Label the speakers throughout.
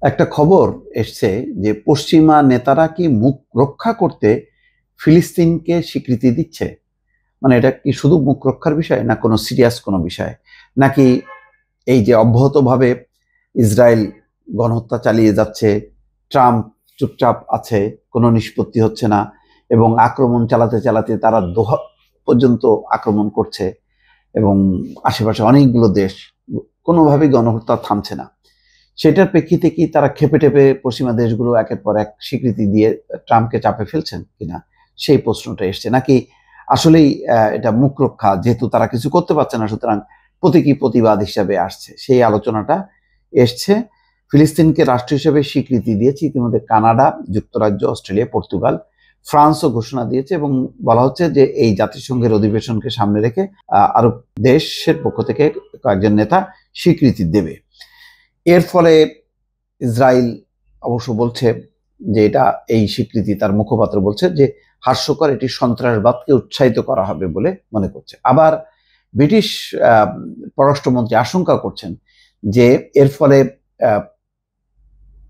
Speaker 1: একটা খবর এসছে যে পশ্চিমা নেতারা কি মুখ রক্ষা করতে ফিলিস্তিনকে স্বীকৃতি দিচ্ছে। মানে এটা কি শুধু মুখ রক্ষার বিষয়, না কোনো সিরিয়াস কোনো বিষয়, নাকি এই যে অব্যাহতভাবে ইসরায়েল গণহত্যা চালিয়ে যাচ্ছে, ট্রাম্প চুপচাপ আছে, কোনো নিষ্পত্তি হচ্ছে না, এবং আক্রমণ চালাতে চালাতে তারা দোহা পর্যন্ত আক্রমণ করছে, এবং আশেপাশে অনেকগুলো দেশ কোনোভাবেই গণহত্যা থামছে না। সেটার প্রেক্ষিতে কি তারা খেপে টেপে পশ্চিমা দেশগুলো একের পর এক স্বীকৃতি দিয়ে ট্রাম্পকে চাপে ফেলছেন কিনা, সেই প্রশ্নটা এসছে। নাকি আসলেই এটা মুখ রক্ষা, যেহেতু তারা কিছু করতে পারছে না, সুতরাং প্রতীকী প্রতিবাদ হিসাবে আসছে, সেই আলোচনাটা এসছে। ফিলিস্তিনকে রাষ্ট্র হিসেবে স্বীকৃতি দিয়েছে ইতিমধ্যে কানাডা, যুক্তরাজ্য, অস্ট্রেলিয়া, পর্তুগাল, ফ্রান্সও ঘোষণা দিয়েছে, এবং বলা হচ্ছে যে এই জাতিসংঘের অধিবেশনকে সামনে রেখে আরব দেশের পক্ষ থেকে কয়েকজন নেতা স্বীকৃতি দেবে। এর ফলে ইসরায়েল অবশ্য বলছে যে এটা, এই স্বীকৃতি, তার মুখপাত্র বলছে যে হাস্যকর, এটি সন্ত্রাসবাদকে উৎসাহিত করা হবে বলে মনে করছে। আবার ব্রিটিশ পররাষ্ট্রমন্ত্রী আশঙ্কা করছেন যে এর ফলে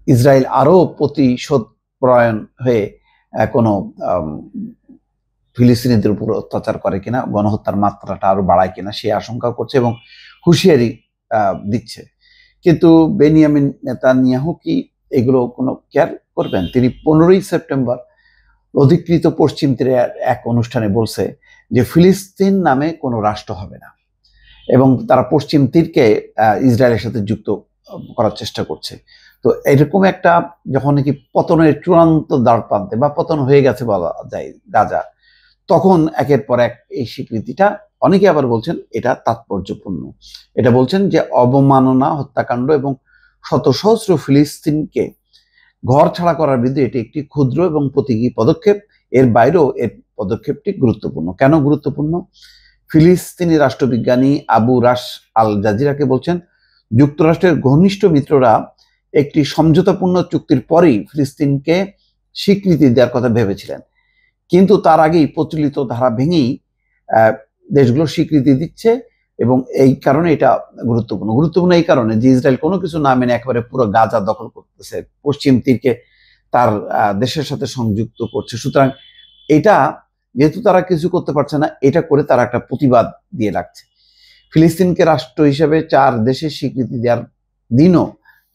Speaker 1: ইসরায়েল আরো প্রতিশোধ পরায়ণ হয়ে কোনো ফিলিস্তিনিদের উপর অত্যাচার করে কিনা, গণহত্যার মাত্রাটা আরো বাড়ায় কিনা, সে আশঙ্কা করছে এবং হুঁশিয়ারি দিচ্ছে। কিন্তু বেনিয়ামিন নেতানিয়াহু কি এগুলো কোনো কেয়ার করবেন? তিনি 15ই সেপ্টেম্বর অধিকৃত পশ্চিম তীরে এক অনুষ্ঠানে বলছে যে ফিলিস্তিন নামে কোনো রাষ্ট্র হবে না, এবং তারা পশ্চিম তীরকে ইসরায়েলের সাথে যুক্ত করার চেষ্টা করছে। তো এরকম একটা, যখন নাকি পতনের চূড়ান্ত দ্বার প্রান্তে বা পতন হয়ে গেছে বলা যায় গাজা, তখন একের পর এক এই স্বীকৃতিটা, অনেকে আবার বলছেন এটা তাৎপর্যপূর্ণ। এটা বলছেন যে অবমাননা, হত্যাকাণ্ড এবং শত সহস্র ফিলিস্তিনকে ঘর ছাড়া করার বিরুদ্ধে এটি একটি ক্ষুদ্র এবং প্রতীকী পদক্ষেপ। এর বাইরেও এর পদক্ষেপটি গুরুত্বপূর্ণ। কেন গুরুত্বপূর্ণ? ফিলিস্তিনি রাষ্ট্রবিজ্ঞানী আবু রাশ আল জাজিরাকে বলছেন, যুক্তরাষ্ট্রের ঘনিষ্ঠ মিত্ররা একটি সমঝোতাপূর্ণ চুক্তির পরেই ফিলিস্তিনকে স্বীকৃতি দেওয়ার কথা ভেবেছিলেন, কিন্তু তার আগেই প্রচলিত ধারা ভেঙেই দেশগুলো স্বীকৃতি দিচ্ছে, এবং এই কারণে এটা গুরুত্বপূর্ণ। গুরুত্বপূর্ণ এই কারণে যে ইসরায়েল কোনো কিছু না মেনে একেবারে পুরো গাজা দখল করতেছে, পশ্চিম তীরকে তার দেশের সাথে সংযুক্ত করছে। সুতরাং এটা, যেহেতু তারা কিছু করতে পারছে না, এটা করে তারা একটা প্রতিবাদ দিয়ে রাখছে। ফিলিস্তিনকে রাষ্ট্র হিসেবে 4 দেশের স্বীকৃতি দেওয়ার দিনও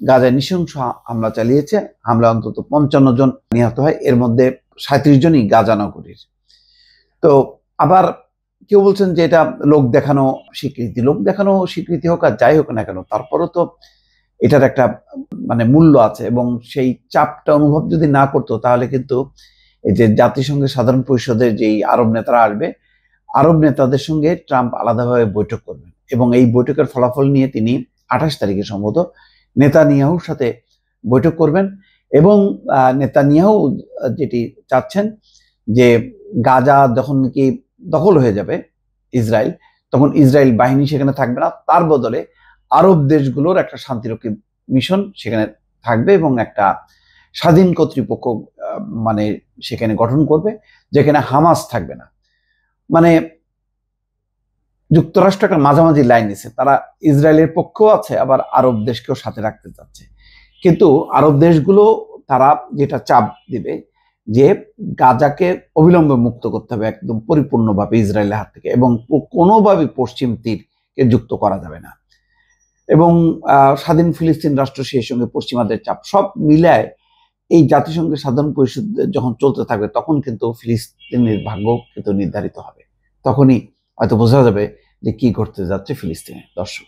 Speaker 1: গাজায় নৃশংস হামলা চালিয়েছে। হামলা অন্তত 55 জন নিহত হয়, এর মধ্যে 37 জনই গাজা নগরীর। তো আবার কেউ বলছেন যে এটা লোক দেখানো স্বীকৃতি। লোক দেখানো স্বীকৃতি হোক আর যাই হোক না কেন, তারপরও তো এটার একটা মানে মূল্য আছে, এবং সেই চাপটা অনুভব যদি না করতো, তাহলে কিন্তু এই যে জাতিসংঘের সাধারণ পরিষদের যেই আরব নেতারা আসবে, আরব নেতাদের সঙ্গে ট্রাম্প আলাদাভাবে বৈঠক করবেন, এবং এই বৈঠকের ফলাফল নিয়ে তিনি 28 তারিখে সম্ভবত নেতানিয়াহুর সাথে বৈঠক করবেন। এবং নেতানিয়াহু যেটি চাচ্ছেন যে গাজা যখন নাকি দখল হয়ে যাবে ইসরায়েল, তখন ইসরায়েল বাহিনী সেখানে থাকবে না, তার বদলে আরব দেশগুলোর একটা শান্তিরক্ষী মিশন সেখানে থাকবে, এবং একটা স্বাধীন কর্তৃপক্ষ মানে সেখানে গঠন করবে, যেখানে হামাস থাকবে না। মানে যুক্তরাষ্ট্র একটা মাঝামাঝি লাইন নিছে, তারা ইসরায়েলের পক্ষেও আছে, আবার আরব দেশকেও সাথে রাখতে চাচ্ছে। কিন্তু আরব দেশগুলো তারা যেটা চাপ দিবে যে গাজাকে অবিলম্বে মুক্ত করতে হবে একদম পরিপূর্ণভাবে ইসরায়েলের হাত থেকে, এবং কোনোভাবে পশ্চিম তীরকে যুক্ত করা যাবে না, এবং স্বাধীন ফিলিস্তিন রাষ্ট্র, সেই সঙ্গে পশ্চিমাদের চাপ, সব মিলায় এই জাতিসংঘের সাধারণ পরিষদ যখন চলতে থাকবে, তখন কিন্তু ফিলিস্তিনের ভাগ্য কিন্তু নির্ধারিত হবে। তখনই হয়তো বোঝা যাবে যে কি ঘটতে যাচ্ছে ফিলিস্তিনে। দর্শক।